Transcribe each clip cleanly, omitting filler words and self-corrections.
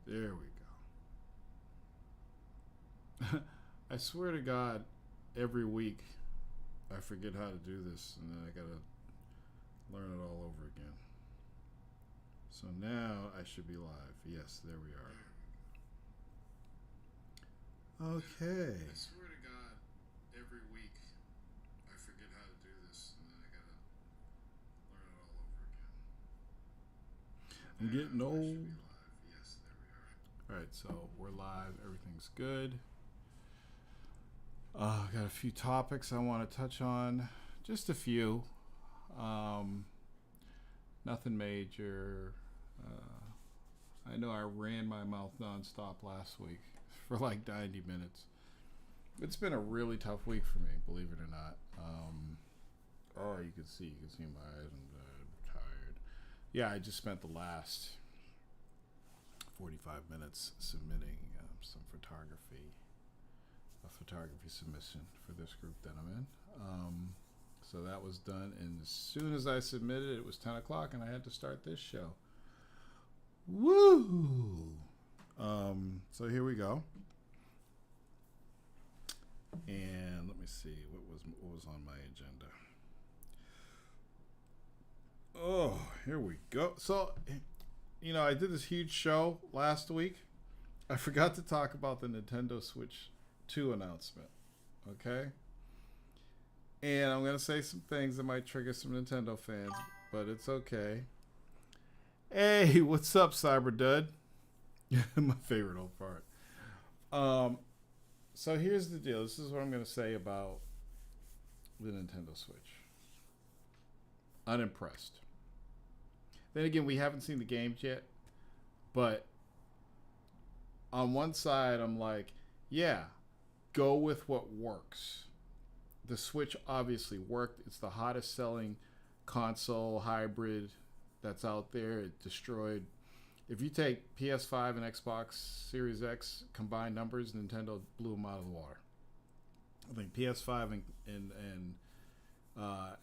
There we go. I swear to God, every week I forget how to do this, and then I gotta learn it all over again. So now I should be live. Yes, there we are. Okay. I swear to God, every week I forget how to do this, and then I gotta learn it all over again. I'm getting old. Yes, there we are. All right, so we're live. Everything's good. Got a few topics I want to touch on. Just a few. Nothing major. I know I ran my mouth nonstop last week for like 90 minutes. It's been a really tough week for me, believe it or not. You can see my eyes. I'm tired. Yeah, I just spent the last 45 minutes submitting some photography, a photography submission for this group that I'm in. So that was done, and as soon as I submitted, it was 10 o'clock, and I had to start this show. Woo! So here we go. And let me see what was on my agenda. Oh, here we go. So, I did this huge show last week. I forgot to talk about the Nintendo Switch 2 announcement. Okay? And I'm going to say some things that might trigger some Nintendo fans, but it's okay. Hey, what's up, Cyberdud? My favorite old part. So here's the deal. This is what I'm going to say about the Nintendo Switch. Unimpressed. Then again, we haven't seen the games yet, but on one side, I'm like, yeah, go with what works. The Switch obviously worked. It's the hottest selling console hybrid that's out there. It destroyed. If you take PS5 and Xbox Series X combined numbers, Nintendo blew them out of the water. I think PS5 and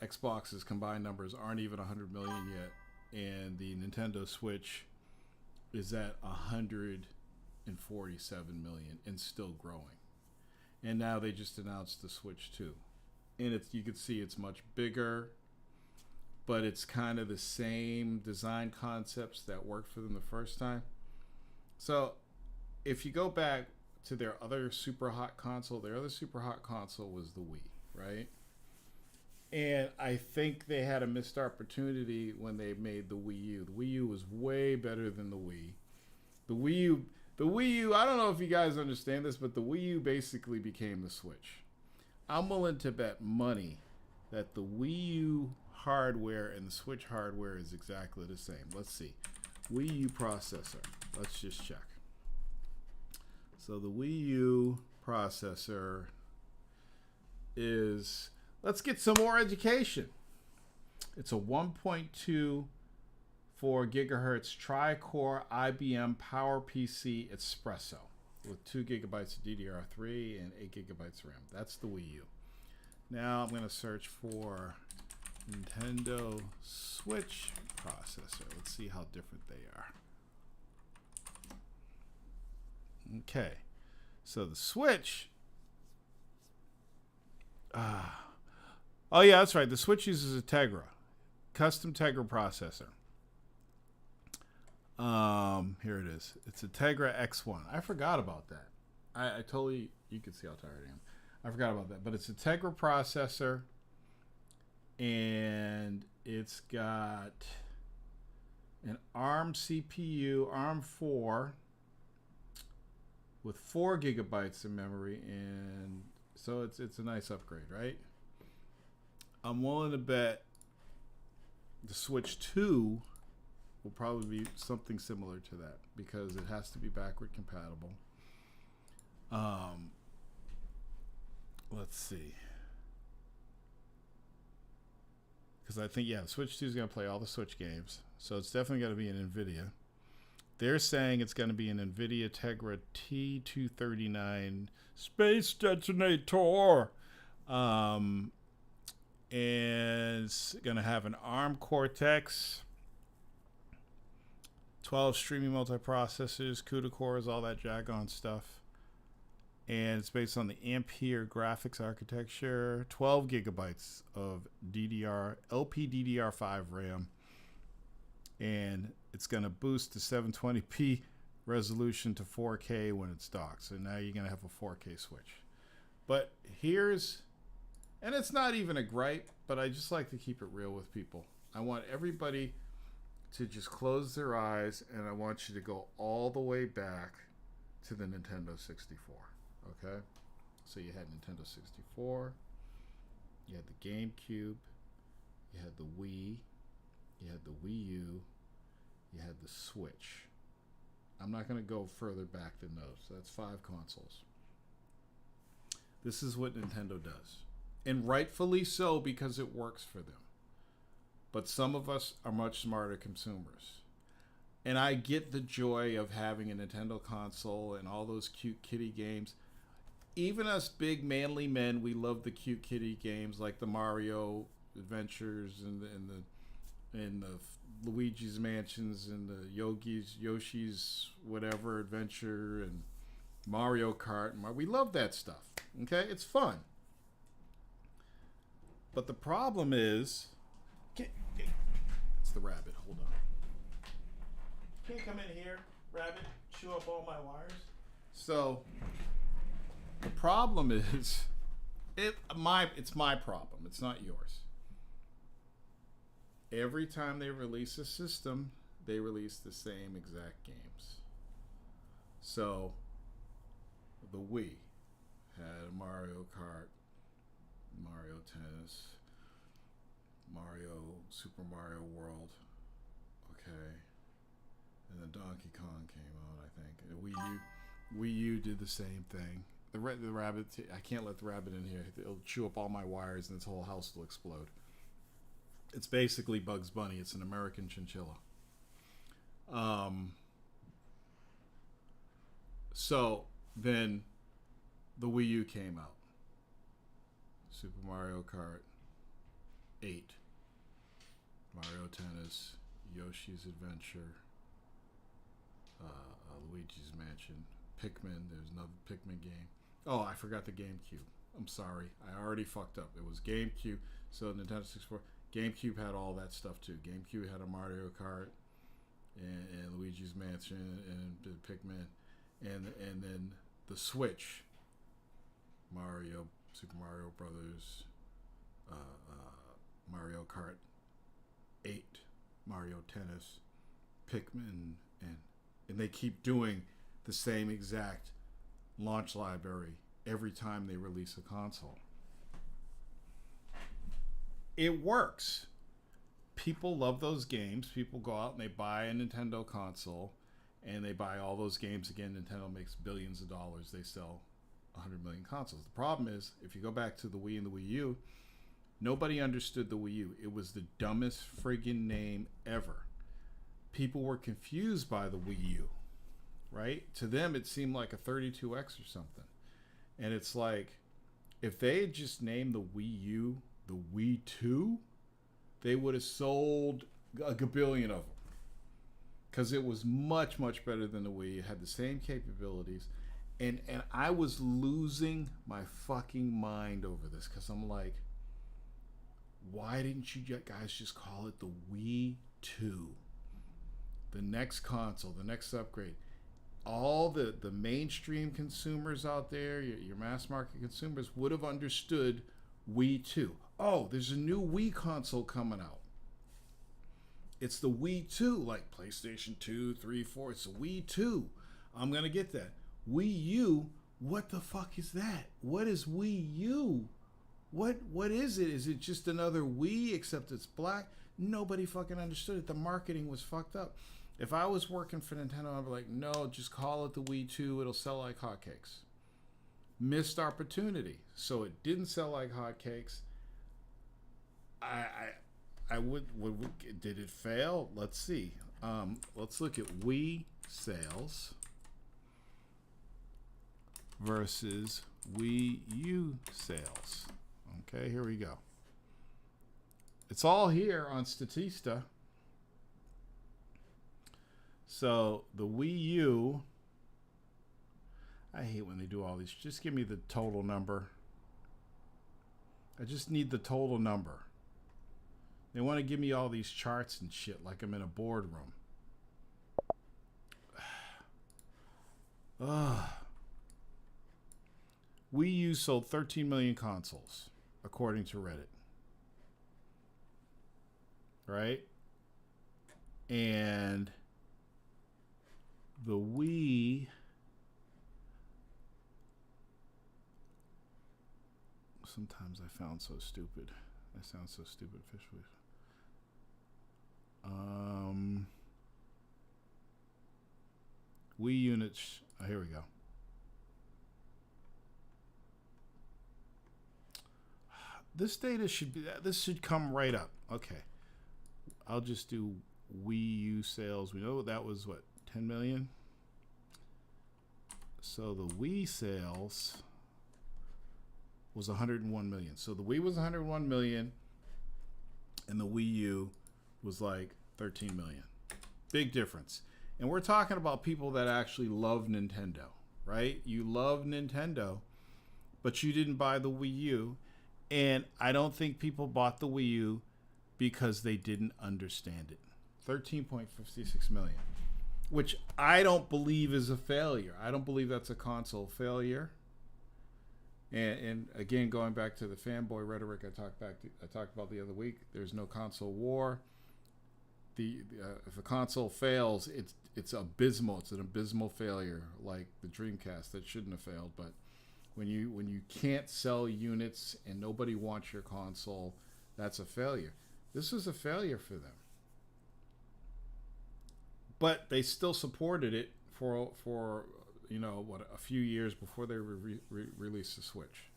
Xbox's combined numbers aren't even 100 million yet, and the Nintendo Switch is at 147 million and still growing. And now they just announced the Switch 2. And you can see it's much bigger, but it's kind of the same design concepts that worked for them the first time. So if you go back to their other super hot console, their other super hot console was the Wii, right? And I think they had a missed opportunity when they made the Wii U. The Wii U was way better than the Wii. The Wii U, I don't know if you guys understand this, but the Wii U basically became the Switch. I'm willing to bet money that the Wii U hardware and the Switch hardware is exactly the same. Let's see. Wii U processor. Let's just check. So the Wii U processor is, let's get some more education. It's a 1.24 gigahertz tri-core IBM PowerPC Espresso with 2 gigabytes of DDR3 and 8 gigabytes of RAM. That's the Wii U. Now I'm going to search for Nintendo Switch processor. Let's see how different they are. Okay. So the Switch. Oh yeah, that's right. The Switch uses a Tegra, custom Tegra processor. Here it is. It's a Tegra X1. I forgot about that. I totally, you can see how tired I am. I forgot about that. But it's a Tegra processor, and it's got an ARM CPU, ARM 4, with 4 gigabytes of memory, and so it's a nice upgrade, right? I'm willing to bet the Switch 2 will probably be something similar to that because it has to be backward compatible. Let's see. Because I think, the Switch 2 is going to play all the Switch games. So it's definitely going to be an NVIDIA. They're saying it's going to be an NVIDIA Tegra T239 Space Detonator. And it's going to have an ARM Cortex 12 streaming multiprocessors, CUDA cores, all that jagon stuff. And it's based on the Ampere graphics architecture. 12 gigabytes of LPDDR5 RAM. And it's going to boost the 720p resolution to 4K when it's docked. So now you're going to have a 4K switch. But here's, and it's not even a gripe, but I just like to keep it real with people. I want everybody to just close their eyes, and I want you to go all the way back to the Nintendo 64. Okay? So you had Nintendo 64, you had the GameCube, you had the Wii, you had the Wii U, you had the Switch. I'm not going to go further back than those. So that's 5 consoles. This is what Nintendo does. And rightfully so, because it works for them. But some of us are much smarter consumers. And I get the joy of having a Nintendo console and all those cute kitty games. Even us big manly men, we love the cute kitty games like the Mario Adventures and the Luigi's Mansions and the Yoshi's whatever adventure and Mario Kart. We love that stuff. Okay, it's fun. But the problem is, it's the rabbit. Hold on. Can't come in here, rabbit. Chew up all my wires. So the problem is, it's my problem. It's not yours. Every time they release a system, they release the same exact games. So the Wii had Mario Kart, Mario Tennis, Super Mario World, okay, and then Donkey Kong came out, I think. And Wii U did the same thing. The rabbit, I can't let the rabbit in here. It'll chew up all my wires and this whole house will explode. It's basically Bugs Bunny. It's an American chinchilla. So then the Wii U came out. Super Mario Kart 8. Mario Tennis. Yoshi's Adventure. Luigi's Mansion. Pikmin. There's another Pikmin game. Oh, I forgot the GameCube. I'm sorry. I already fucked up. It was GameCube. So Nintendo 64. GameCube had all that stuff too. GameCube had a Mario Kart and Luigi's Mansion and Pikmin. And then the Switch. Mario, Super Mario Brothers, Mario Kart 8, Mario Tennis, Pikmin, and they keep doing the same exact launch library every time they release a console. It works. People love those games. People go out and they buy a Nintendo console and they buy all those games again. Nintendo makes billions of dollars. They sell 100 million consoles. The problem is, if you go back to the Wii and the Wii U, nobody understood the Wii U. It was the dumbest friggin' name ever. People were confused by the Wii U, right? To them, it seemed like a 32X or something. And it's like, if they had just named the Wii U the Wii 2, they would have sold a gabillion of them. Because it was much, much better than the Wii. It had the same capabilities. And I was losing my fucking mind over this. Because I'm like, why didn't you guys just call it the Wii 2? The next console, the next upgrade. All the mainstream consumers out there, your mass market consumers, would have understood Wii 2. Oh, there's a new Wii console coming out. It's the Wii 2, like PlayStation 2, 3, 4. It's the Wii 2. I'm going to get that. Wii U, what the fuck is that? What is Wii U? What is it? Is it just another Wii except it's black? Nobody fucking understood it. The marketing was fucked up. If I was working for Nintendo, I'd be like, no, just call it the Wii 2. It'll sell like hotcakes. Missed opportunity. So it didn't sell like hotcakes. I would did it fail? Let's see. Let's look at Wii sales versus Wii U sales. Okay, here we go. It's all here on Statista. So the Wii U, I hate when they do all these. Just give me the total number. I just need the total number. They want to give me all these charts and shit like I'm in a boardroom. Ugh. Wii U sold 13 million consoles, according to Reddit. Right? And the Wii... Sometimes I sound so stupid. Officially. Wii units. Oh, here we go. This data should be. This should come right up. Okay. I'll just do Wii U sales. We know that was what, 10 million. So the Wii sales was 101 million. So the Wii was 101 million, and the Wii U was like 13 million. Big difference. And we're talking about people that actually love Nintendo, right? You love Nintendo, but you didn't buy the Wii U. And I don't think people bought the Wii U because they didn't understand it. 13.56 million, which I don't believe is a failure. I don't believe that's a console failure. And again, going back to the fanboy rhetoric I talked about the other week, there's no console war. If a console fails, it's abysmal. It's an abysmal failure, like the Dreamcast that shouldn't have failed. But when you can't sell units and nobody wants your console, that's a failure. This was a failure for them, but they still supported it for a few years before they released the Switch.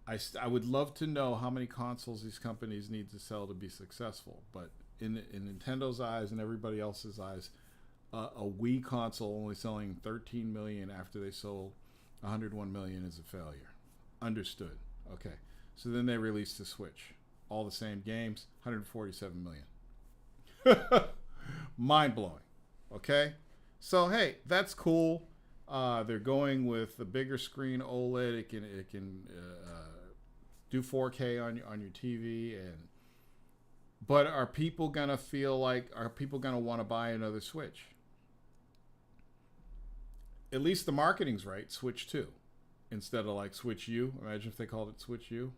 I would love to know how many consoles these companies need to sell to be successful, but in Nintendo's eyes and everybody else's eyes, a Wii console only selling 13 million after they sold 101 million is a failure. Understood. Okay. So then they released the Switch. All the same games, 147 million. Mind blowing. Okay? So hey, that's cool. They're going with the bigger screen OLED. It can do 4K on your TV, but are people gonna want to buy another Switch? At least the marketing's right. Switch 2 instead of like Switch U. Imagine if they called it Switch U.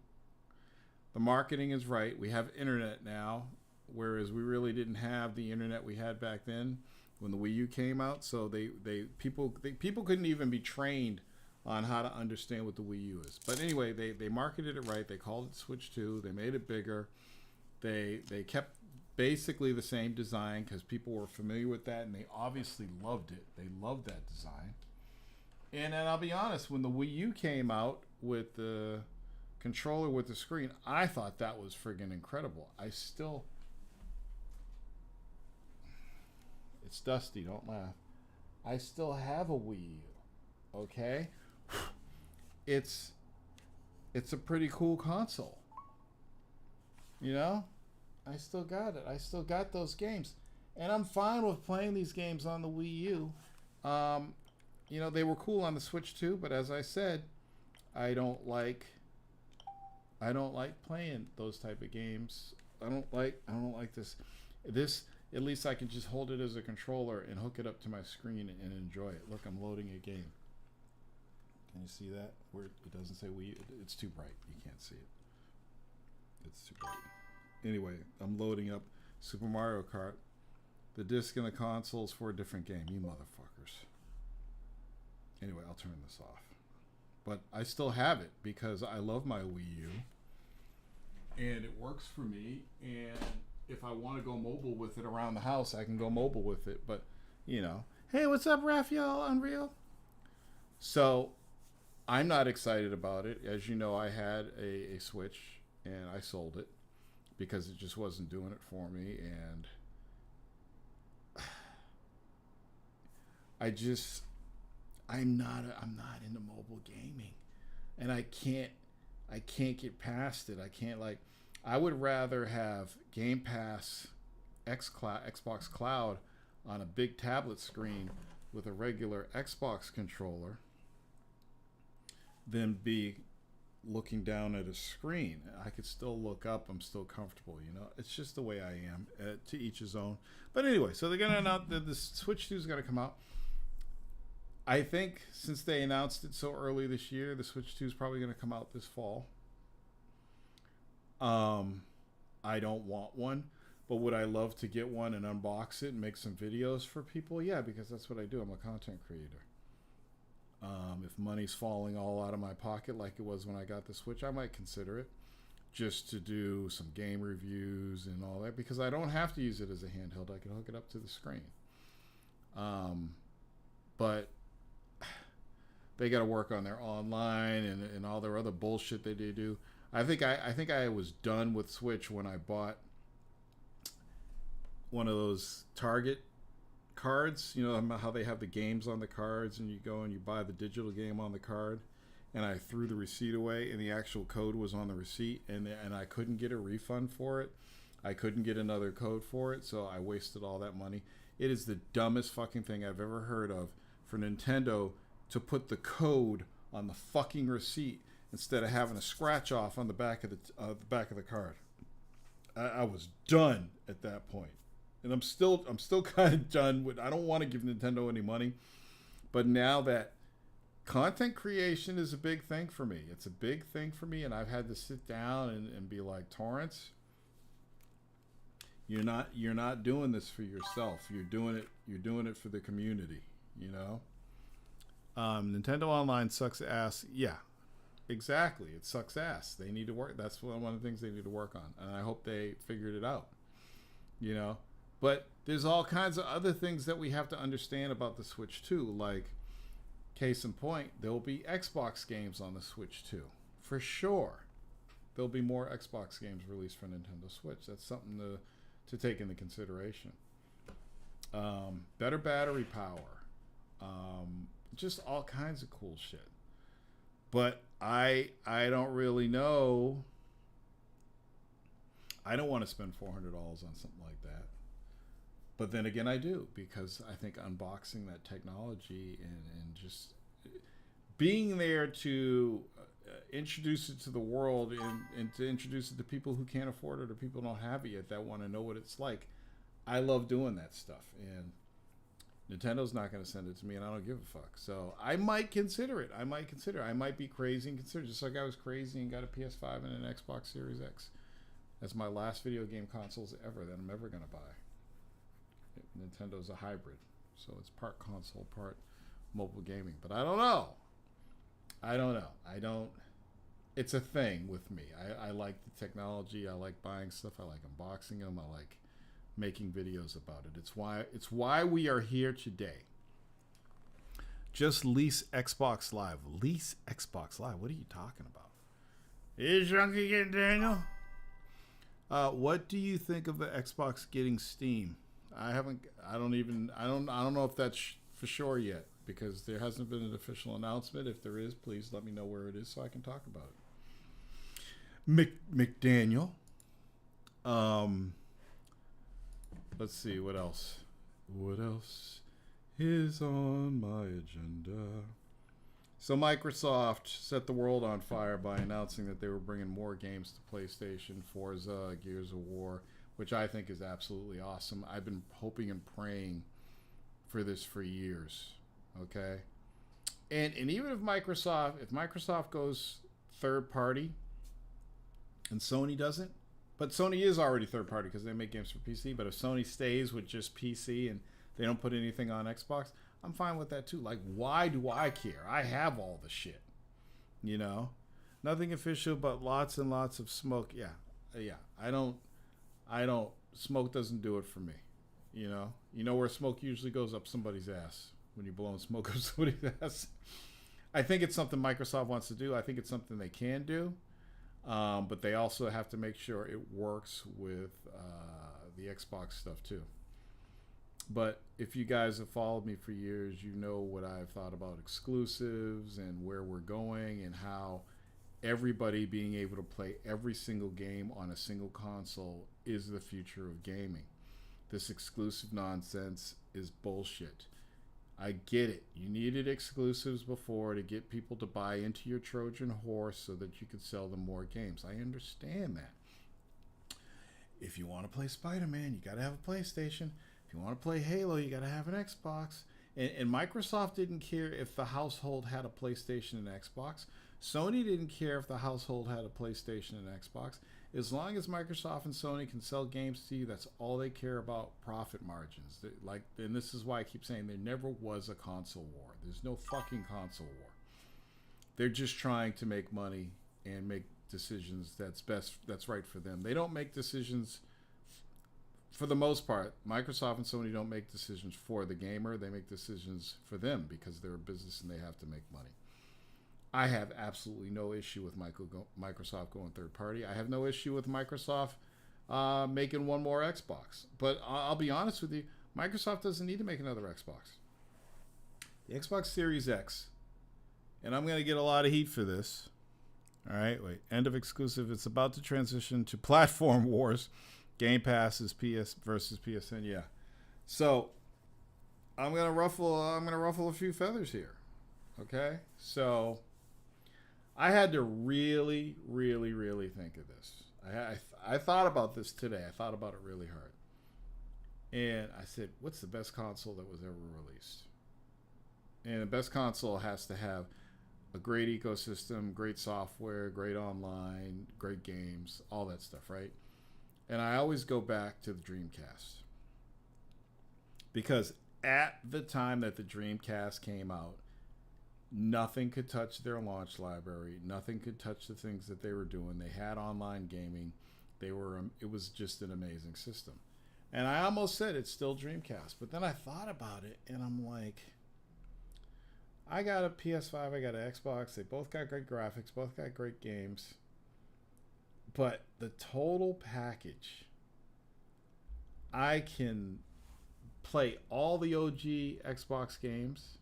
The marketing is right. We have internet now, whereas we really didn't have the internet we had back then when the Wii U came out. So people couldn't even be trained on how to understand what the Wii U is. But anyway, they marketed it right. They called it Switch 2. They made it bigger. They kept basically the same design because people were familiar with that, and they obviously loved it. They loved that design. And I'll be honest, when the Wii U came out with the controller with the screen, I thought that was friggin' incredible. It's dusty, don't laugh. I still have a Wii U, okay? It's a pretty cool console. You know? I still got it. I still got those games. And I'm fine with playing these games on the Wii U. They were cool on the Switch too, but as I said, I don't like playing those type of games. I don't like this. At least I can just hold it as a controller and hook it up to my screen and enjoy it. Look, I'm loading a game. Can you see that? Where it doesn't say Wii, it's too bright. You can't see it. It's too bright. Anyway, I'm loading up Super Mario Kart. The disc and the console is for a different game. You motherfuckers. Anyway, I'll turn this off. But I still have it because I love my Wii U. And it works for me. And if I want to go mobile with it around the house, I can go mobile with it. But, hey, what's up, Raphael Unreal? So, I'm not excited about it. As you know, I had a Switch and I sold it because it just wasn't doing it for me. And I'm not into mobile gaming, and I can't get past it. I would rather have Game Pass Xbox Cloud on a big tablet screen with a regular Xbox controller than be looking down at a screen. I could still look up. I'm still comfortable, you know. It's just the way I am. To each his own. But anyway, so they're gonna announce that the Switch 2 is gonna come out. I think since they announced it so early this year, the Switch 2 is probably gonna come out this fall. I don't want one, but would I love to get one and unbox it and make some videos for people? Yeah, because that's what I do. I'm a content creator. If money's falling all out of my pocket like it was when I got the Switch, I might consider it just to do some game reviews and all that, because I don't have to use it as a handheld. I can hook it up to the screen. But they got to work on their online and all their other bullshit that they do. I think I was done with Switch when I bought one of those Target cards. You know how they have the games on the cards, and you go and you buy the digital game on the card. And I threw the receipt away, and the actual code was on the receipt, and I couldn't get a refund for it. I couldn't get another code for it, so I wasted all that money. It is the dumbest fucking thing I've ever heard of for Nintendo to put the code on the fucking receipt instead of having a scratch off on the back of the card. I was done at that point. And I'm still kind of done with. I don't want to give Nintendo any money, but now that content creation is a big thing for me, it's a big thing for me, and I've had to sit down and be like, Torrance, you're not doing this for yourself. You're doing it for the community. You know, Nintendo Online sucks ass. Yeah, exactly. It sucks ass. They need to work. That's one of the things they need to work on, and I hope they figured it out. You know. But there's all kinds of other things that we have to understand about the Switch 2. Like, case in point, there will be Xbox games on the Switch 2. For sure. There'll be more Xbox games released for Nintendo Switch. That's something to take into consideration. Better battery power. Just all kinds of cool shit. But I don't really know. I don't want to spend $400 on something like that. But then again, I do, because I think unboxing that technology and just being there to introduce it to the world and to introduce it to people who can't afford it or people who don't have it yet that want to know what it's like. I love doing that stuff. And Nintendo's not going to send it to me, and I don't give a fuck. So I might consider it. I might be crazy and consider it, just like I was crazy and got a PS5 and an Xbox Series X. That's my last video game consoles ever that I'm ever going to buy. Nintendo's a hybrid, so it's part console, part mobile gaming. But I don't know. It's a thing with me. I like the technology. I like buying stuff. I like unboxing them. I like making videos about it. It's why we are here today. Just lease Xbox Live. Lease Xbox Live. What are you talking about? Is Junkie getting Daniel? What do you think of the Xbox getting Steam? I don't know if that's for sure yet, because there hasn't been an official announcement. If there is, please let me know where it is so I can talk about it. McDaniel. Let's see, what else? What else is on my agenda? So Microsoft set the world on fire by announcing that they were bringing more games to PlayStation, Forza, Gears of War, which I think is absolutely awesome. I've been hoping and praying for this for years, okay? And even if Microsoft goes third party and Sony doesn't, but Sony is already third party because they make games for PC, but if Sony stays with just PC and they don't put anything on Xbox, I'm fine with that too. Like, why do I care? I have all the shit, you know? Nothing official, but lots and lots of smoke. Yeah. I don't, smoke doesn't do it for me, you know? You know where smoke usually goes? Up somebody's ass. When you're blowing smoke up somebody's ass. I think it's something Microsoft wants to do. I think it's something they can do. But they also have to make sure it works with the Xbox stuff too. But if you guys have followed me for years, you know what I've thought about exclusives and where we're going and how everybody being able to play every single game on a single console is the future of gaming. This exclusive nonsense is bullshit. I get it. You needed exclusives before to get people to buy into your Trojan horse so that you could sell them more games. I understand that. If you want to play Spider-Man, you got to have a PlayStation. If you want to play Halo, you got to have an Xbox. And Microsoft didn't care if the household had a PlayStation and Xbox. Sony didn't care if the household had a PlayStation and Xbox. As long as Microsoft and Sony can sell games to you, that's all they care about, profit margins. And this is why I keep saying there never was a console war. There's no fucking console war. They're just trying to make money and make decisions that's right for them. They don't make decisions, for the most part. Microsoft and Sony don't make decisions for the gamer. They make decisions for them because they're a business and they have to make money. I have absolutely no issue with Microsoft going third party. I have no issue with Microsoft making one more Xbox. But I'll be honest with you, Microsoft doesn't need to make another Xbox. The Xbox Series X, and I'm going to get a lot of heat for this. All right, wait. End of exclusive. It's about to transition to platform wars. Game Pass is PS versus PSN. Yeah. So I'm gonna ruffle a few feathers here. Okay. So I had to really, really, really think of this. I thought about this today. I thought about it really hard. And I said, what's the best console that was ever released? And the best console has to have a great ecosystem, great software, great online, great games, all that stuff, right? And I always go back to the Dreamcast. Because at the time that the Dreamcast came out, nothing could touch their launch library. Nothing could touch the things that they were doing. They had online gaming. It was just an amazing system. And I almost said it's still Dreamcast. But then I thought about it, and I'm like, I got a PS5, I got an Xbox. They both got great graphics, both got great games. But the total package, I can play all the OG Xbox games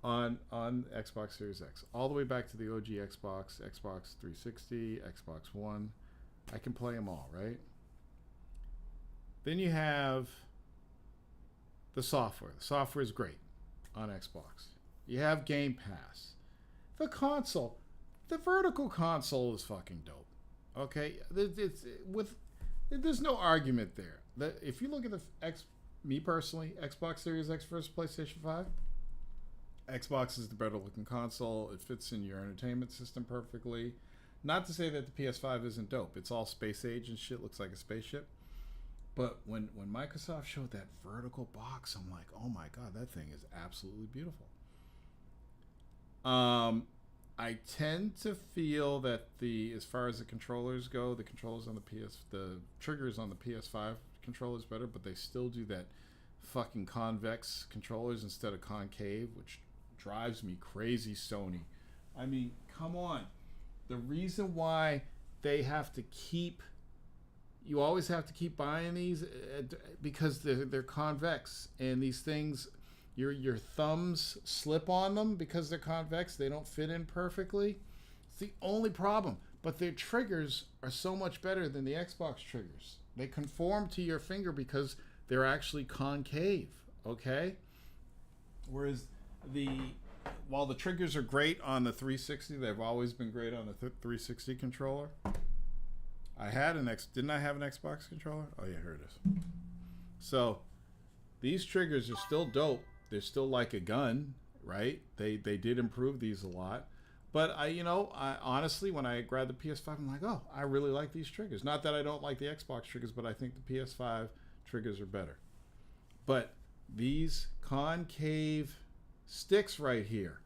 on Xbox Series X, all the way back to the OG Xbox, Xbox 360, Xbox One. I can play them all, right? Then you have the software. The software is great on Xbox. You have Game Pass. The console, the vertical console is fucking dope. Okay, there's no argument there. If you look at me personally, Xbox Series X versus PlayStation 5, Xbox is the better looking console. It fits in your entertainment system perfectly. Not to say that the PS5 isn't dope. It's all space age and shit. Looks like a spaceship. But when Microsoft showed that vertical box, I'm like, oh my God, that thing is absolutely beautiful. I tend to feel that as far as the controllers go, the triggers on the PS5 controllers better, but they still do that fucking convex controllers instead of concave, which drives me crazy, Sony. I mean, come on. The reason why they have to you always have to keep buying these because they're convex, and these things, your thumbs slip on them because they're convex. They don't fit in perfectly. It's the only problem. But their triggers are so much better than the Xbox triggers. They conform to your finger because they're actually concave, okay? Whereas while the triggers are great on the 360, they've always been great on the 360 controller. Didn't I have an Xbox controller? Oh yeah, here it is. So these triggers are still dope. They're still like a gun, right? They did improve these a lot. But I honestly, when I grabbed the PS5, I'm like, oh, I really like these triggers. Not that I don't like the Xbox triggers, but I think the PS5 triggers are better. But these concave sticks right here,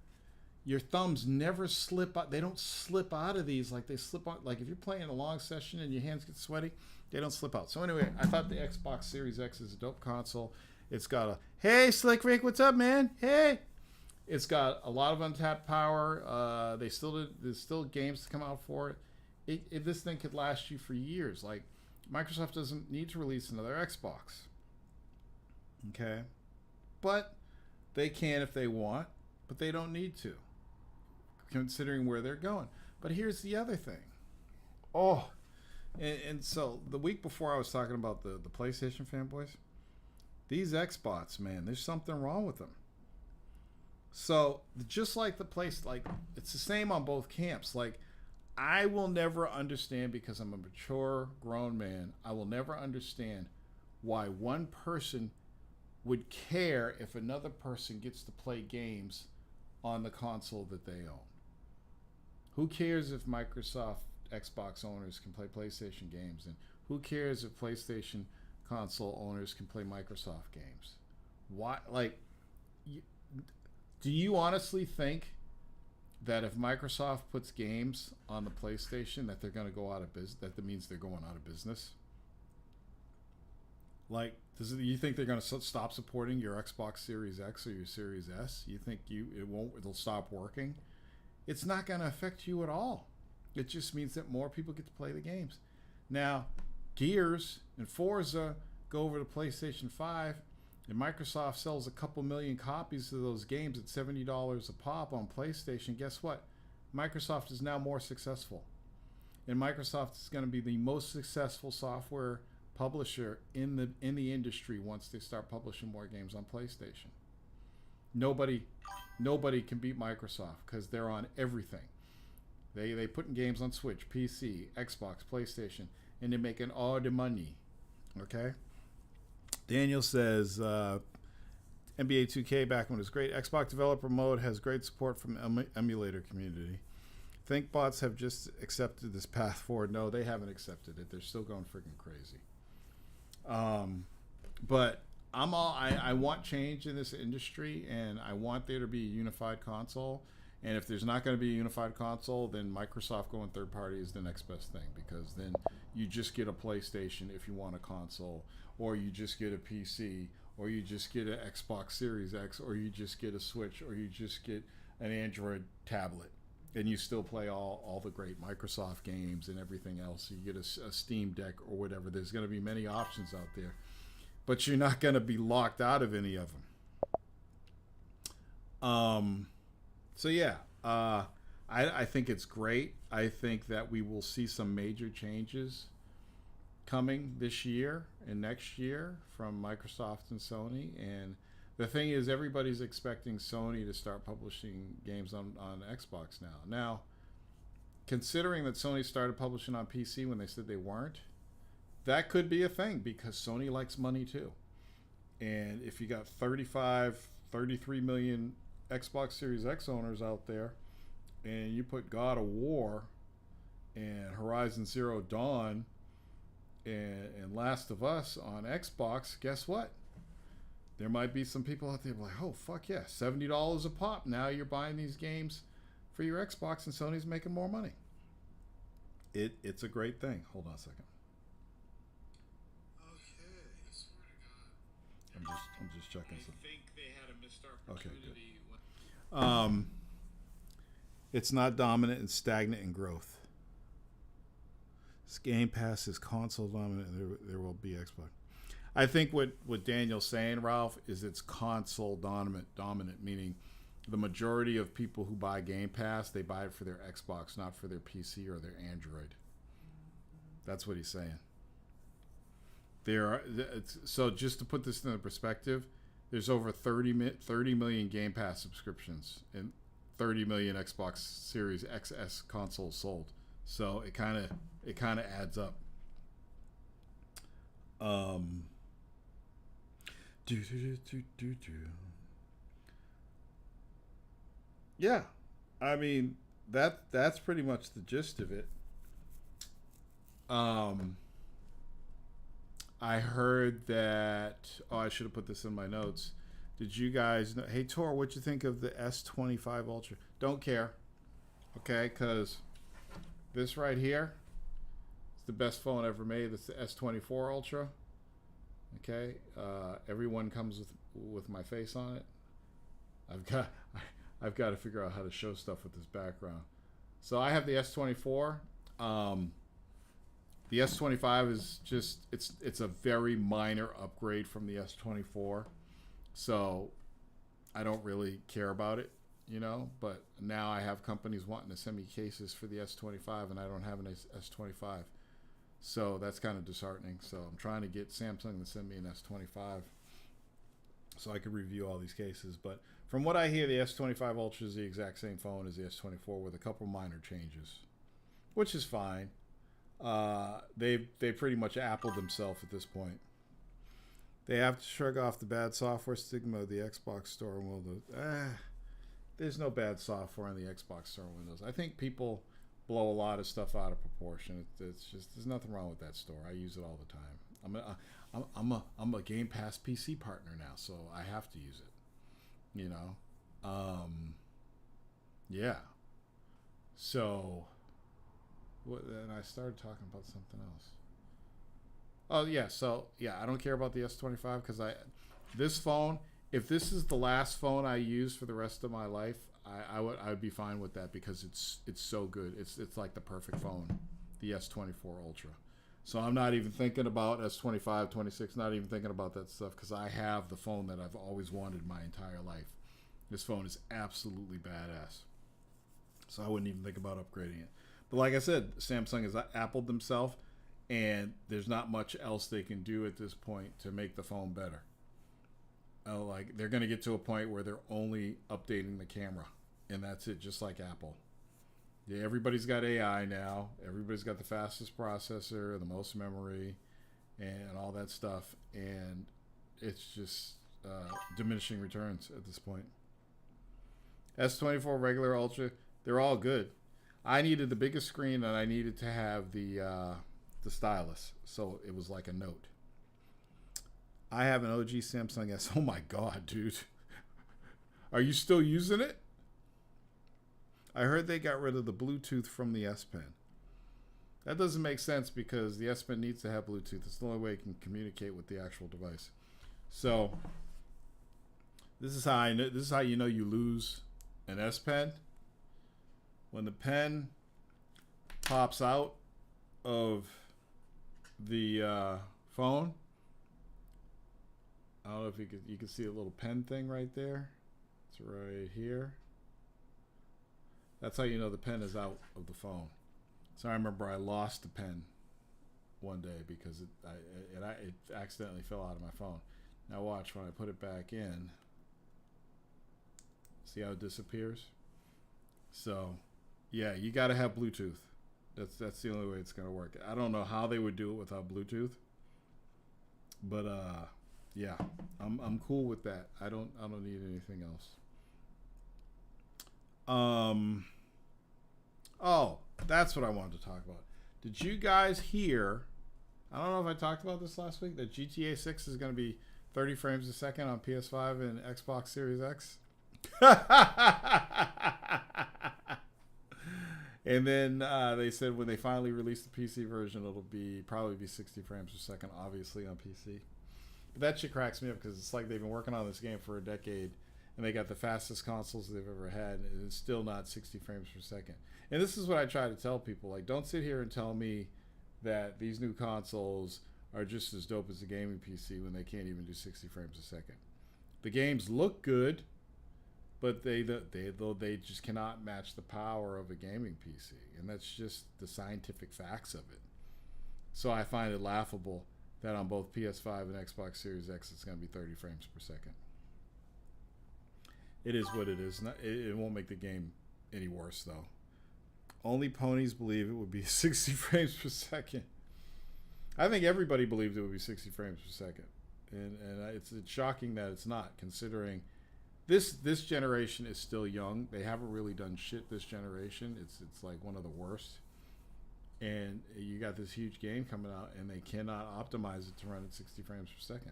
your thumbs never slip out. They don't slip out of these like they slip out. Like if you're playing a long session and your hands get sweaty, they don't slip out. So anyway, I thought the Xbox Series X is a dope console. It's got hey, Slick Rick, what's up, man? Hey. It's got a lot of untapped power. There's still games to come out for it. This thing could last you for years. Like, Microsoft doesn't need to release another Xbox. Okay? But they can if they want, but they don't need to, considering where they're going. But here's the other thing. Oh, And so the week before I was talking about the PlayStation fanboys, these Xbots, man, there's something wrong with them. So just like the place, like it's the same on both camps. Like I will never understand because I'm a mature grown man. I will never understand why one person would care if another person gets to play games on the console that they own. Who cares if Microsoft Xbox owners can play PlayStation games, and who cares if PlayStation console owners can play Microsoft games? Why? Like, do you honestly think that if Microsoft puts games on the PlayStation that they're going to go out of business? That means they're going out of business. Like, you think they're going to stop supporting your Xbox Series X or your Series S? You think it'll stop working? It's not going to affect you at all. It just means that more people get to play the games. Now, Gears and Forza go over to PlayStation 5, and Microsoft sells a couple million copies of those games at $70 a pop on PlayStation. Guess what? Microsoft is now more successful. And Microsoft is going to be the most successful software publisher in the industry once they start publishing more games on PlayStation. Nobody can beat Microsoft because they're on everything. They putting games on Switch, PC, Xbox, PlayStation, and they're making all the money. Okay? Daniel says NBA 2K back when it was great. Xbox developer mode has great support from emulator community. Think bots have just accepted this path forward. No, they haven't accepted it. They're still going freaking crazy. But I want change in this industry, and I want there to be a unified console. And if there's not going to be a unified console, then Microsoft going third party is the next best thing, because then you just get a PlayStation if you want a console, or you just get a PC, or you just get an Xbox Series X, or you just get a Switch, or you just get an Android tablet, and you still play all the great Microsoft games and everything else. You get a Steam Deck or whatever. There's going to be many options out there, but you're not going to be locked out of any of them. So yeah, I think it's great. I think that we will see some major changes coming this year and next year from Microsoft and Sony. And the thing is, everybody's expecting Sony to start publishing games on Xbox now. Now, considering that Sony started publishing on PC when they said they weren't, that could be a thing, because Sony likes money too. And if you got 33 million Xbox Series X owners out there, and you put God of War and Horizon Zero Dawn and Last of Us on Xbox, guess what? There might be some people out there like, oh, fuck yeah, $70 a pop. Now you're buying these games for your Xbox, and Sony's making more money. It's a great thing. Hold on a second. I'm just checking something. I think they had a missed opportunity. Okay, good. It's not dominant and stagnant in growth. This Game Pass is console dominant, and there will be Xbox. I think what Daniel's saying, Ralph, is it's console dominant, meaning the majority of people who buy Game Pass, they buy it for their Xbox, not for their PC or their Android. That's what he's saying. So just to put this into perspective, there's over 30 million Game Pass subscriptions and 30 million Xbox Series XS consoles sold. So it kind of adds up. Yeah, I mean that's pretty much the gist of it. I heard that. Oh, I should have put this in my notes. Did you guys know? Hey, Tor, what'd you think of the S25 Ultra? Don't care. Okay, because this right here is the best phone ever made. It's the S24 Ultra. Okay, everyone comes with my face on it. I've got to figure out how to show stuff with this background. So I have the S24. The S25 is just it's a very minor upgrade from the S24. So I don't really care about it, but now I have companies wanting to send me cases for the S25, and I don't have an S25. So that's kind of disheartening. So I'm trying to get Samsung to send me an S25 so I could review all these cases. But from what I hear, the S25 Ultra is the exact same phone as the S24 with a couple minor changes, which is fine. They pretty much appled themselves at this point. They have to shrug off the bad software stigma of the Xbox Store and Windows. There's no bad software on the Xbox Store and Windows. I think people blow a lot of stuff out of proportion. It's just there's nothing wrong with that store. I use it all the time. I'm a Game Pass PC partner now, so I have to use it. You know, yeah. So, and I started talking about something else. Oh yeah, so yeah, I don't care about the S25 because this phone. If this is the last phone I use for the rest of my life, I would be fine with that because it's so good. It's like the perfect phone, the S24 Ultra. So I'm not even thinking about S25, 26. Not even thinking about that stuff because I have the phone that I've always wanted my entire life. This phone is absolutely badass. So I wouldn't even think about upgrading it. But like I said, Samsung has appled themselves, and there's not much else they can do at this point to make the phone better. Like they're going to get to a point where they're only updating the camera, and that's it, just like Apple. Yeah, everybody's got AI now. Everybody's got the fastest processor, the most memory, and all that stuff. And it's just diminishing returns at this point. S24 regular Ultra, they're all good. I needed the biggest screen, and I needed to have the stylus, so it was like a Note. I have an OG Samsung S. Oh my God, dude. Are you still using it? I heard they got rid of the Bluetooth from the S Pen. That doesn't make sense because the S Pen needs to have Bluetooth. It's the only way it can communicate with the actual device. So this is how I know. This is how you know you lose an S Pen. When the pen pops out of the phone. I don't know if you can see a little pen thing right there. It's right here. That's how you know the pen is out of the phone. So I remember I lost the pen one day because it accidentally fell out of my phone. Now watch when I put it back in. See how it disappears? So yeah, you got to have Bluetooth. That's the only way it's gonna work. I don't know how they would do it without Bluetooth, but yeah, I'm cool with that. I don't need anything else. Oh, that's what I wanted to talk about. Did you guys hear? I don't know if I talked about this last week. That GTA 6 is going to be 30 frames a second on PS5 and Xbox Series X. And then they said when they finally release the PC version, it'll probably be 60 frames per second, obviously on PC. But that shit cracks me up because it's like they've been working on this game for a decade, and they got the fastest consoles they've ever had, and it's still not 60 frames per second. And this is what I try to tell people: like, don't sit here and tell me that these new consoles are just as dope as the gaming PC when they can't even do 60 frames a second. The games look good, but they just cannot match the power of a gaming PC, and that's just the scientific facts of it. So I find it laughable that on both PS5 and Xbox Series X it's going to be 30 frames per second. It is what it is. It won't make the game any worse though. Only ponies believe it would be 60 frames per second. I think everybody believed it would be 60 frames per second, and it's shocking that it's not, considering this generation is still young. They haven't really done shit this generation. It's like one of the worst. And you got this huge game coming out, and they cannot optimize it to run at 60 frames per second.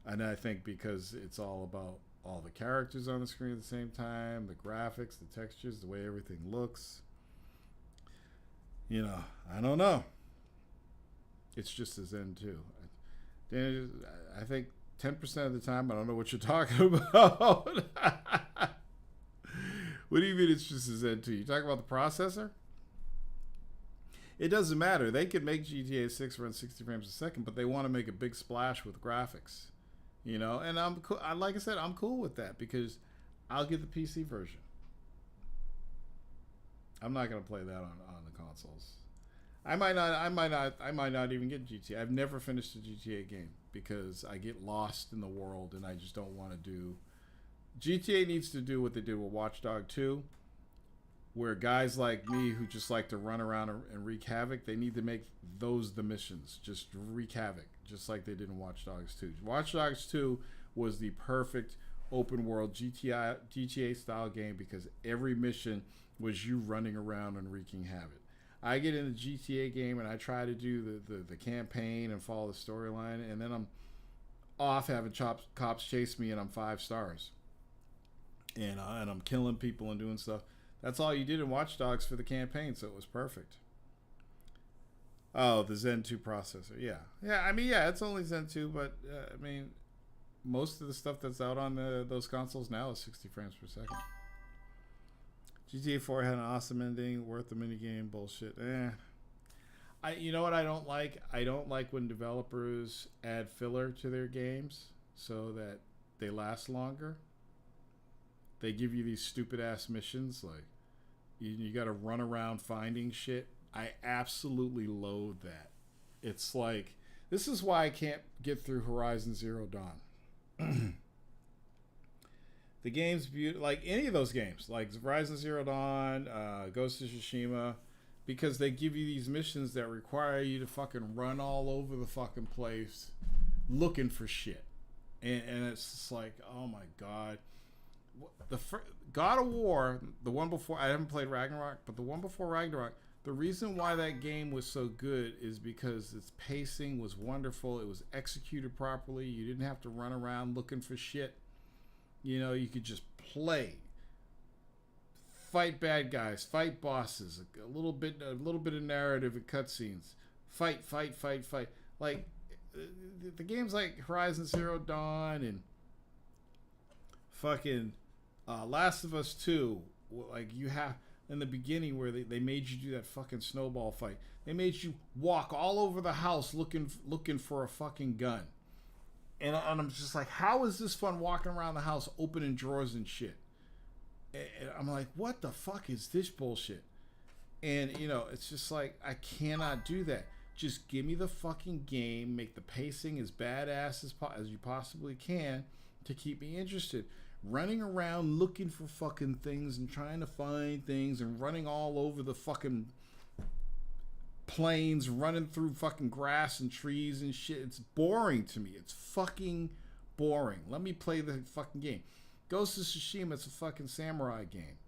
And I think because it's all about all the characters on the screen at the same time, the graphics, the textures, the way everything looks. You know, I don't know. It's just as Zen too. I think 10% of the time, I don't know what you're talking about. What do you mean it's just as Zen too? You talking about the processor? It doesn't matter. They could make GTA 6 run 60 frames a second, but they want to make a big splash with graphics. You know, and I'm cool. Like I said, I'm cool with that because I'll get the PC version. I'm not going to play that on the consoles. I might not even get GTA. I've never finished a GTA game because I get lost in the world and I just don't want to do. GTA needs to do what they did with Watch Dogs 2, where guys like me who just like to run around and wreak havoc, they need to make those the missions. Just wreak havoc, just like they did in Watch Dogs 2. Watch Dogs 2 was the perfect open world GTA style game because every mission was you running around and wreaking havoc. I get in the GTA game and I try to do the campaign and follow the storyline, and then I'm off having cops chase me and I'm 5 stars. And I'm killing people and doing stuff. That's all you did in Watch Dogs for the campaign, so it was perfect. Oh, the Zen 2 processor. Yeah, I mean, yeah, it's only Zen 2, but I mean, most of the stuff that's out on those consoles now is 60 frames per second. GTA 4 had an awesome ending, worth the minigame, bullshit. You know what I don't like? I don't like when developers add filler to their games so that they last longer. They give you these stupid ass missions like you got to run around finding shit. I absolutely loathe that. It's like, this is why I can't get through Horizon Zero Dawn. The game's beautiful, like any of those games, like Horizon Zero Dawn, Ghost of Tsushima, because they give you these missions that require you to fucking run all over the fucking place looking for shit. And it's just like, oh my God. God of War, the one before, I haven't played Ragnarok, but the one before Ragnarok, the reason why that game was so good is because its pacing was wonderful. It was executed properly. You didn't have to run around looking for shit. You know, you could just play, fight bad guys, fight bosses, a little bit of narrative and cutscenes, fight. Like the games like Horizon Zero Dawn and fucking Last of Us 2, like you have in the beginning where they made you do that fucking snowball fight. They made you walk all over the house looking for a fucking gun. And I'm just like, how is this fun walking around the house opening drawers and shit? And I'm like, what the fuck is this bullshit? And, you know, it's just like, I cannot do that. Just give me the fucking game, make the pacing as badass as you possibly can to keep me interested. Running around looking for fucking things and trying to find things and running all over the fucking plains, running through fucking grass and trees and shit. It's boring to me. It's fucking boring. Let me play the fucking game. Ghost of Tsushima, it's a fucking samurai game.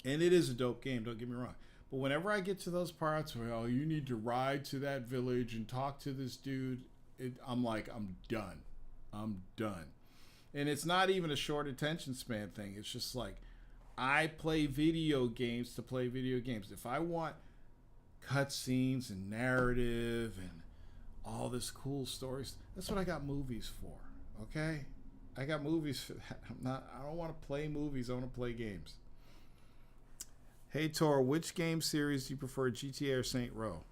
And it is a dope game, don't get me wrong. But whenever I get to those parts where, oh, you need to ride to that village and talk to this dude, I'm like, I'm done. I'm done. And it's not even a short attention span thing. It's just like, I play video games to play video games. If I want cutscenes and narrative and all this cool stories, that's what I got movies for. Okay? I got movies for that. I don't want to play movies. I want to play games. Hey Tor, which game series do you prefer, GTA or Saints Row?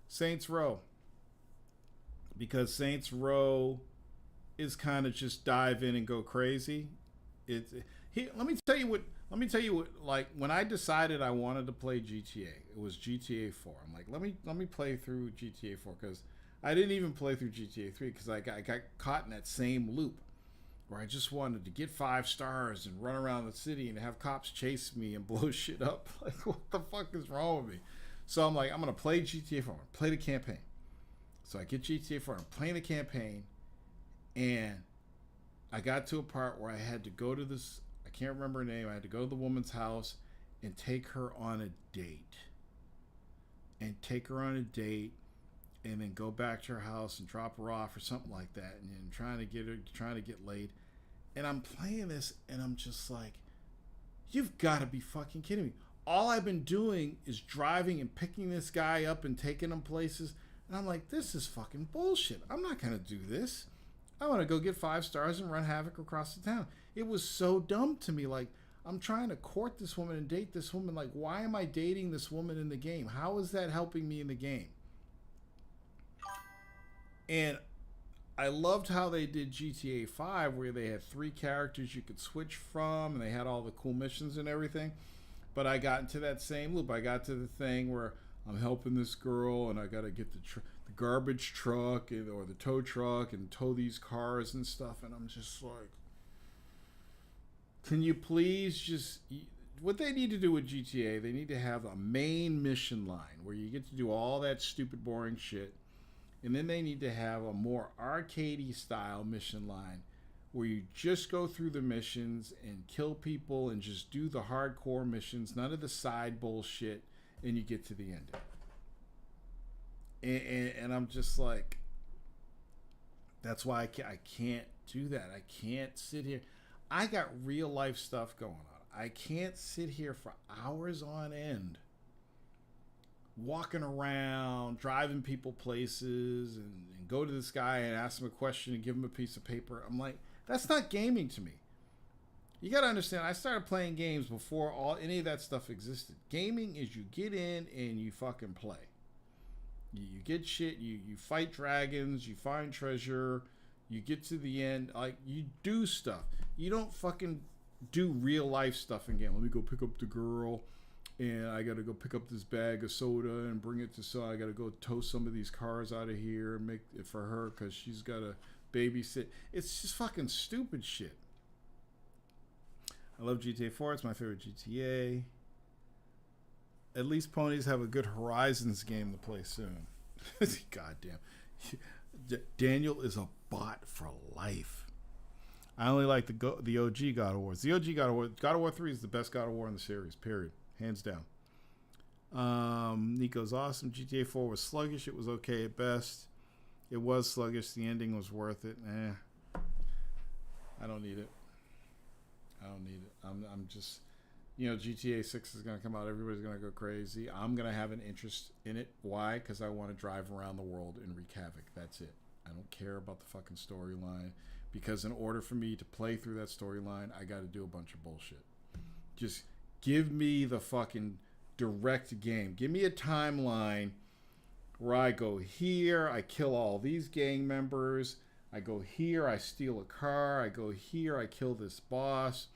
Saints Row. Because Saints Row is kind of just dive in and go crazy. Let me tell you what, like when I decided I wanted to play GTA, it was GTA 4. I'm like, let me play through GTA 4 because I didn't even play through GTA 3 because I got caught in that same loop where I just wanted to get 5 stars and run around the city and have cops chase me and blow shit up. Like, what the fuck is wrong with me? So I'm like, I'm going to play GTA 4, play the campaign. So I get GTA 4, I'm playing the campaign, and I got to a part where I had to go to this, I can't remember her name, I had to go to the woman's house and take her on a date. And then go back to her house and drop her off or something like that, and then trying to get laid. And I'm playing this and I'm just like, you've got to be fucking kidding me. All I've been doing is driving and picking this guy up and taking him places, and I'm like, this is fucking bullshit. I'm not gonna do this. I want to go get 5 stars and run havoc across the town. It was so dumb to me. Like, I'm trying to court this woman and date this woman. Like, why am I dating this woman in the game? How is that helping me in the game? And I loved how they did GTA 5, where they had 3 characters you could switch from, and they had all the cool missions and everything. But I got into that same loop. I got to the thing where I'm helping this girl, and I gotta get the garbage truck or the tow truck and tow these cars and stuff. And I'm just like, can you please just... What they need to do with GTA, they need to have a main mission line where you get to do all that stupid, boring shit. And then they need to have a more arcadey style mission line where you just go through the missions and kill people and just do the hardcore missions, none of the side bullshit, and you get to the end. And I'm just like, that's why I can't do that. I can't sit here. I got real life stuff going on. I can't sit here for hours on end walking around, driving people places, and go to this guy and ask him a question and give him a piece of paper. I'm like, that's not gaming to me. You got to understand, I started playing games before any of that stuff existed. Gaming is you get in and you fucking play. You get shit, you fight dragons, you find treasure, you get to the end, like, you do stuff. You don't fucking do real life stuff in game. Let me go pick up the girl, and I gotta go pick up this bag of soda and bring it to so I gotta go tow some of these cars out of here and make it for her because she's gotta babysit. It's just fucking stupid shit. I love GTA 4. It's my favorite GTA. At least ponies have a good Horizons game to play soon. Goddamn. Daniel is a bot for life. I only like the OG God of War. The OG God of War 3 is the best God of War in the series, period. Hands down. Nico's awesome. GTA 4 was sluggish. It was okay at best. It was sluggish. The ending was worth it. I don't need it. I'm just, GTA 6 is going to come out. Everybody's going to go crazy. I'm going to have an interest in it. Why? Because I want to drive around the world and wreak havoc. That's it. I don't care about the fucking storyline. Because in order for me to play through that storyline, I got to do a bunch of bullshit. Just give me the fucking direct game. Give me a timeline where I go here, I kill all these gang members. I go here, I steal a car. I go here, I kill this boss.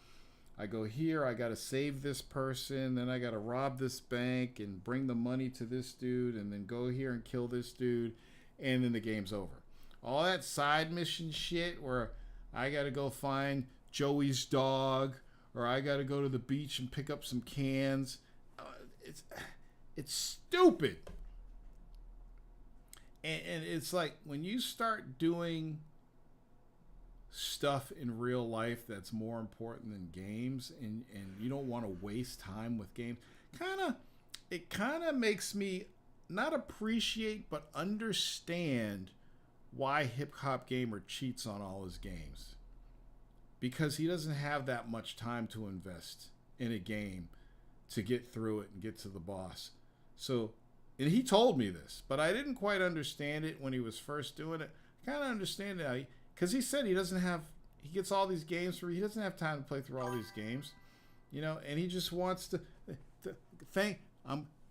I go here, I got to save this person. Then I got to rob this bank and bring the money to this dude. And then go here and kill this dude. And then the game's over. All that side mission shit where I got to go find Joey's dog, or I got to go to the beach and pick up some cans. It's stupid. And it's like when you start doing stuff in real life that's more important than games, and you don't want to waste time with games, it kind of makes me not appreciate but understand why Hip Hop Gamer cheats on all his games. Because he doesn't have that much time to invest in a game to get through it and get to the boss. So, and he told me this, but I didn't quite understand it when he was first doing it. I kind of understand it because he said he gets all these games where he doesn't have time to play through all these games, and he just wants to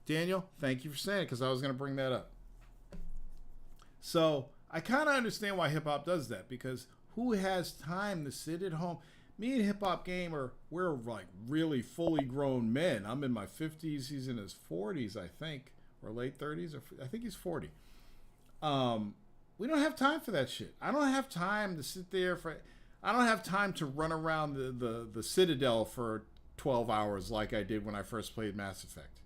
Daniel, thank you for saying it, because I was going to bring that up. So I kind of understand why Hip Hop does that, because who has time to sit at home? Me and Hip Hop Gamer, we're like really fully grown men. I'm in my 50s. He's in his 40s, I think, or late 30s. Or I think he's 40. We don't have time for that shit. I don't have time to sit there I don't have time to run around the Citadel for 12 hours like I did when I first played Mass Effect.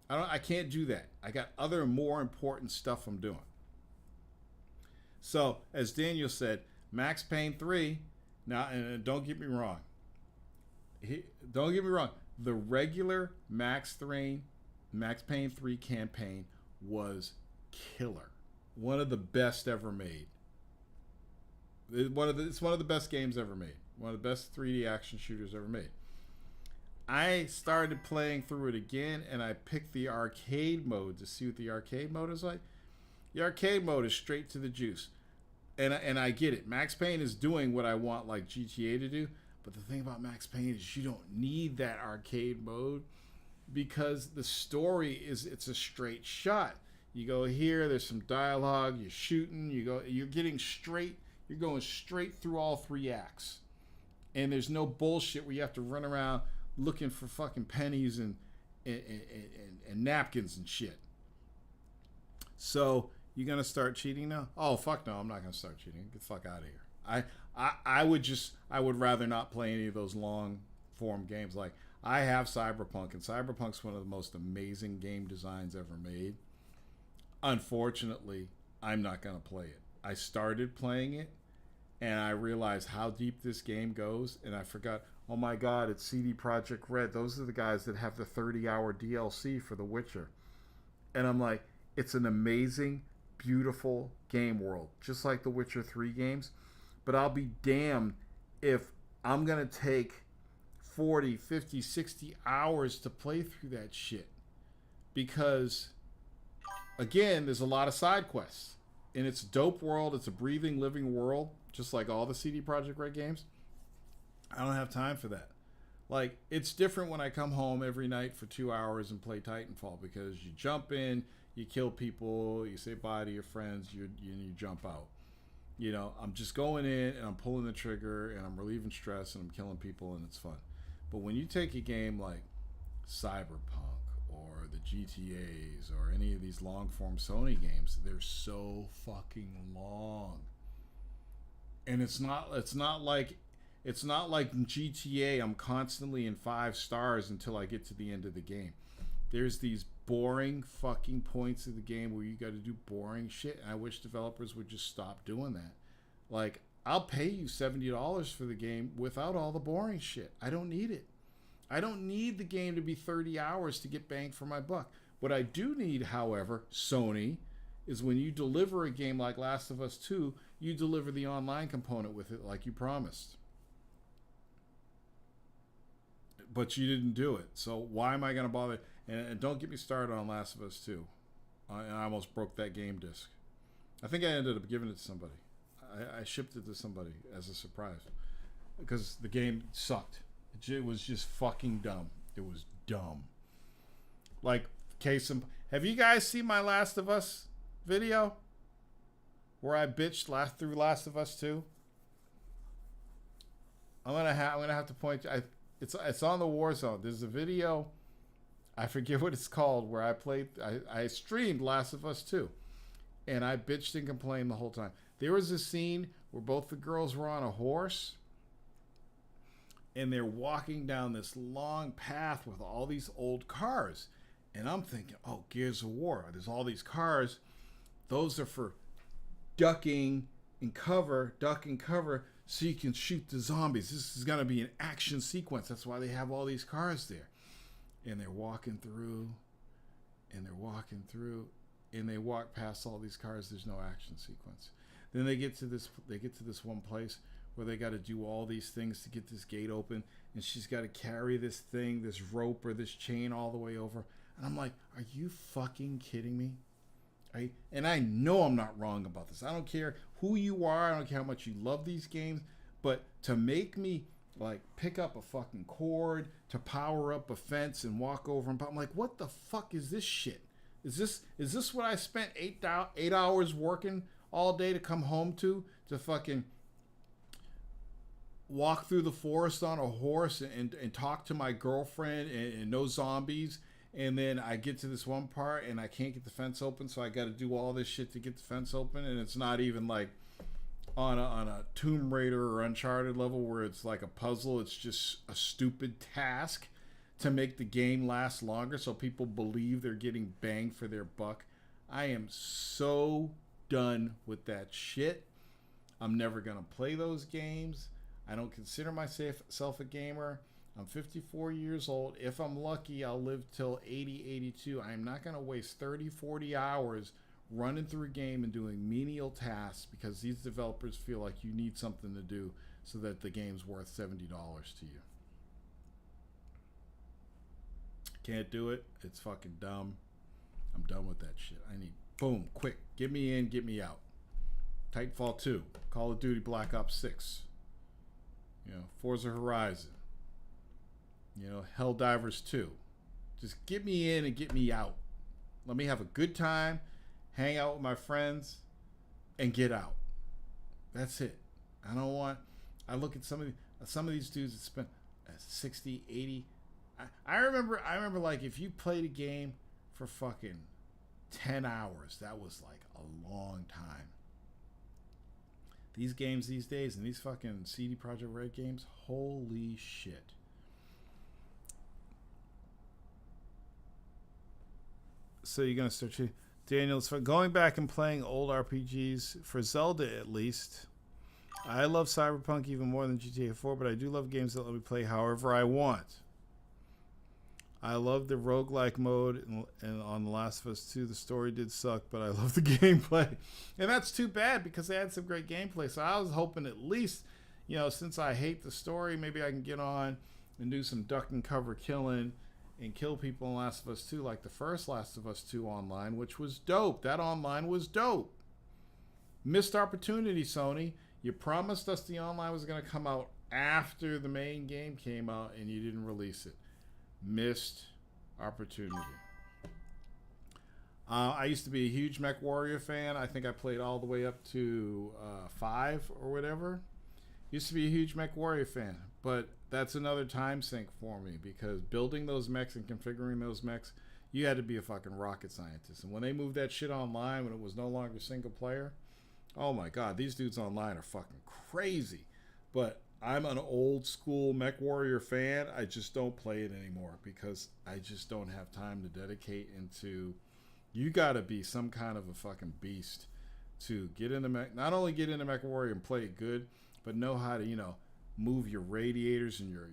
I can't do that. I got other more important stuff I'm doing. So, as Daniel said, Max Payne 3, now, and don't get me wrong. The regular Max Payne 3 campaign was killer. One of the best ever made. It's one of the best games ever made. One of the best 3D action shooters ever made. I started playing through it again, and I picked the arcade mode to see what the arcade mode is like. The arcade mode is straight to the juice. And I get it. Max Payne is doing what I want like GTA to do. But the thing about Max Payne is you don't need that arcade mode, because the story it's a straight shot. You go here, there's some dialogue, you're shooting, you're going straight through all three acts. And there's no bullshit where you have to run around looking for fucking pennies and napkins and shit. So you gonna start cheating now? Oh fuck no, I'm not gonna start cheating. Get the fuck out of here. I would rather not play any of those long form games. Like I have Cyberpunk, and Cyberpunk's one of the most amazing game designs ever made. Unfortunately, I'm not gonna play it. I started playing it, and I realized how deep this game goes, and I forgot. Oh my God, it's CD Projekt Red. Those are the guys that have the 30-hour DLC for The Witcher. And I'm like, it's an amazing, beautiful game world, just like the Witcher 3 games. But I'll be damned if I'm going to take 40, 50, 60 hours to play through that shit. Because, again, there's a lot of side quests. And it's a dope world. It's a breathing, living world, just like all the CD Projekt Red games. I don't have time for that. Like, it's different when I come home every night for 2 hours and play Titanfall, because you jump in, you kill people, you say bye to your friends, you jump out. You know, I'm just going in and I'm pulling the trigger and I'm relieving stress and I'm killing people and it's fun. But when you take a game like Cyberpunk or the GTAs or any of these long form Sony games, they're so fucking long. And it's not like GTA, I'm constantly in 5 stars until I get to the end of the game. There's these boring fucking points of the game where you got to do boring shit. And I wish developers would just stop doing that. Like, I'll pay you $70 for the game without all the boring shit. I don't need it. I don't need the game to be 30 hours to get bang for my buck. What I do need, however, Sony, is when you deliver a game like Last of Us 2, you deliver the online component with it like you promised. But you didn't do it. So why am I going to bother? And don't get me started on Last of Us 2. I almost broke that game disc. I think I ended up giving it to somebody. I shipped it to somebody as a surprise. Because the game sucked. It was just fucking dumb. It was dumb. Like, have you guys seen my Last of Us video? Where I bitched through Last of Us 2? I'm gonna have to point you. It's on the Warzone. There's a video, I forget what it's called, where I streamed Last of Us 2. And I bitched and complained the whole time. There was a scene where both the girls were on a horse, and they're walking down this long path with all these old cars. And I'm thinking, oh, Gears of War. There's all these cars. Those are for duck and cover, so you can shoot the zombies. This is going to be an action sequence. That's why they have all these cars there. And they're walking through, and they walk past all these cars. There's no action sequence. Then they get to this one place where they got to do all these things to get this gate open, and she's got to carry this thing, this rope or this chain all the way over. And I'm like, are you fucking kidding me? And I know I'm not wrong about this. I don't care who you are. I don't care how much you love these games. But to make me like pick up a fucking cord to power up a fence and walk over and I'm like, what the fuck is this shit? Is this what I spent 8 hours working all day to come home to fucking walk through the forest on a horse and talk to my girlfriend and no zombies? And then I get to this one part and I can't get the fence open, so I got to do all this shit to get the fence open. And it's not even like on a Tomb Raider or Uncharted level where it's like a puzzle. It's just a stupid task to make the game last longer so people believe they're getting bang for their buck. I am so done with that shit. I'm never going to play those games. I don't consider myself a gamer. I'm 54 years old. If I'm lucky, I'll live till 80, 82. I'm not going to waste 30, 40 hours running through a game and doing menial tasks because these developers feel like you need something to do so that the game's worth $70 to you. Can't do it. It's fucking dumb. I'm done with that shit. I need, boom, quick. Get me in, get me out. Titanfall 2. Call of Duty Black Ops 6. Forza Horizon. Helldivers 2. Just get me in and get me out. Let me have a good time, hang out with my friends, and get out. That's it. I look at some of these dudes that spend 60, 80. I remember like if you played a game for fucking 10 hours. That was like a long time. These games these days and these fucking CD Projekt Red games, holy shit. So you're going to start... Daniel, it's going back and playing old RPGs, for Zelda at least. I love Cyberpunk even more than GTA 4, but I do love games that let me play however I want. I love the roguelike mode, and on The Last of Us 2, the story did suck, but I love the gameplay. And that's too bad, because they had some great gameplay. So I was hoping at least, you know, since I hate the story, maybe I can get on and do some duck and cover killing and kill people in Last of Us 2, like the first Last of Us 2 online, which was dope. That online was dope. Missed opportunity, Sony. You promised us the online was going to come out after the main game came out, and you didn't release it. Missed opportunity. I used to be a huge Mech Warrior fan. I think I played all the way up to 5 or whatever. Used to be a huge Mech Warrior fan, but that's another time sink for me, because building those mechs and configuring those mechs, you had to be a fucking rocket scientist. And when they moved that shit online, when it was no longer single player, oh my god, these dudes online are fucking crazy. But I'm an old school Mech Warrior fan. I just don't play it anymore because I just don't have time to dedicate into... You gotta be some kind of a fucking beast to get into Mech... Not only get into Mech Warrior and play it good, but know how to, you know, move your radiators and your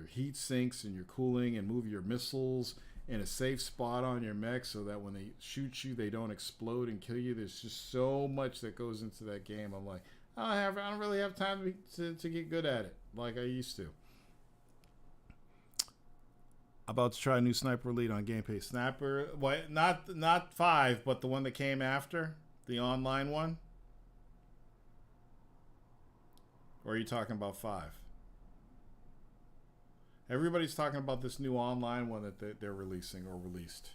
heat sinks and your cooling, and move your missiles in a safe spot on your mech so that when they shoot you, they don't explode and kill you. There's just so much that goes into that game. I'm like, I don't really have time to get good at it like I used to. About to try a new Sniper Elite on Game Pass. Sniper, what? Not 5, but the one that came after, the online one. Or are you talking about 5? Everybody's talking about this new online one that they're releasing or released.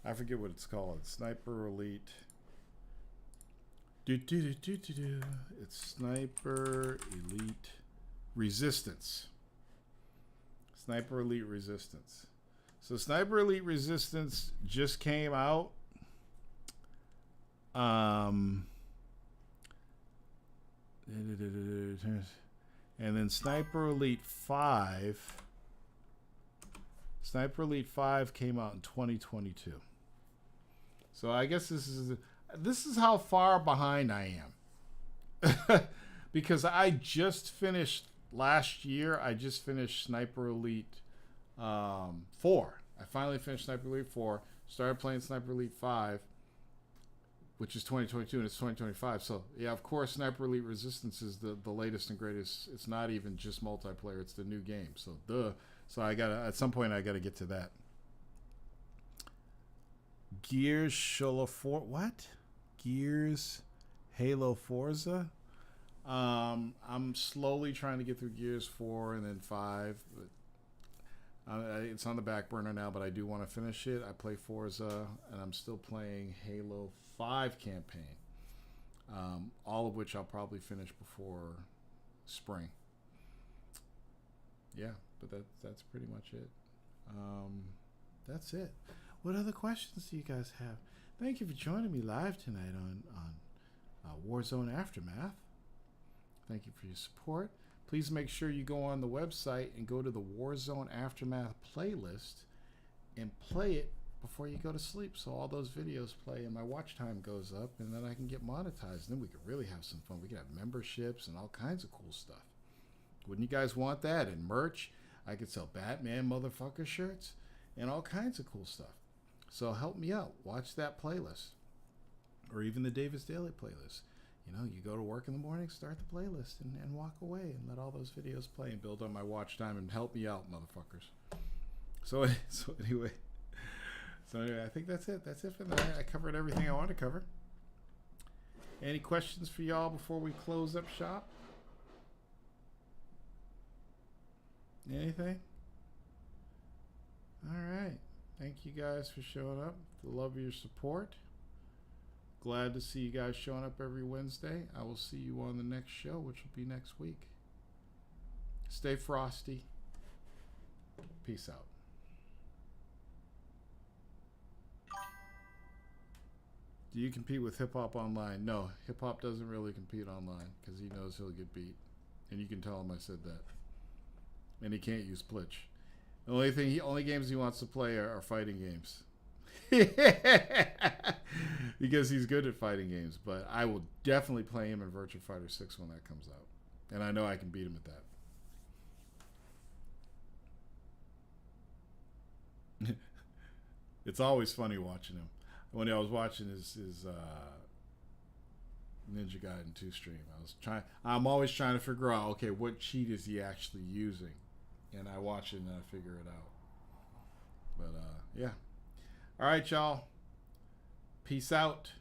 I forget what it's called. Sniper Elite. It's Sniper Elite Resistance. Sniper Elite Resistance. So Sniper Elite Resistance just came out. And then Sniper Elite 5. Sniper Elite 5 came out in 2022. So I guess this is how far behind I am. Because I just finished last year. I just finished Sniper Elite 4. I finally finished Sniper Elite 4. Started playing Sniper Elite 5, which is 2022, and it's 2025. So yeah, of course, Sniper Elite Resistance is the latest and greatest. It's not even just multiplayer; it's the new game. So So I gotta, at some point, I gotta get to that. Gears Halo 4. What? Gears Halo Forza. I'm slowly trying to get through Gears 4 and then 5. But it's on the back burner now, but I do want to finish it. I play Forza, and I'm still playing Halo 5 campaign. All of which I'll probably finish before spring. Yeah, but that's pretty much it. That's it. What other questions do you guys have? Thank you for joining me live tonight on Warzone Aftermath. Thank you for your support. Please make sure you go on the website and go to the Warzone Aftermath playlist and play it before you go to sleep, so all those videos play and my watch time goes up, and then I can get monetized. And then we could really have some fun. We could have memberships and all kinds of cool stuff. Wouldn't you guys want that? And merch. I could sell Batman motherfucker shirts and all kinds of cool stuff. So help me out. Watch that playlist. Or even the Davis Daily playlist. You know, you go to work in the morning, start the playlist, and walk away and let all those videos play and build on my watch time and help me out, motherfuckers. So anyway, I think that's it. That's it for the night. I covered everything I want to cover. Any questions for y'all before we close up shop? Anything? All right. Thank you guys for showing up. The love of your support. Glad to see you guys showing up every Wednesday. I will see you on the next show, which will be next week. Stay frosty. Peace out. Do you compete with Hip Hop online? No, Hip Hop doesn't really compete online because he knows he'll get beat, and you can tell him I said that. And he can't use Plitch. The only games he wants to play are fighting games. Because he's good at fighting games, but I will definitely play him in Virtua Fighter 6 when that comes out. And I know I can beat him at that. It's always funny watching him. When I was watching his Ninja Gaiden 2 stream, I'm always trying to figure out, okay, what cheat is he actually using? And I watch it and I figure it out. But yeah. All right, y'all. Peace out.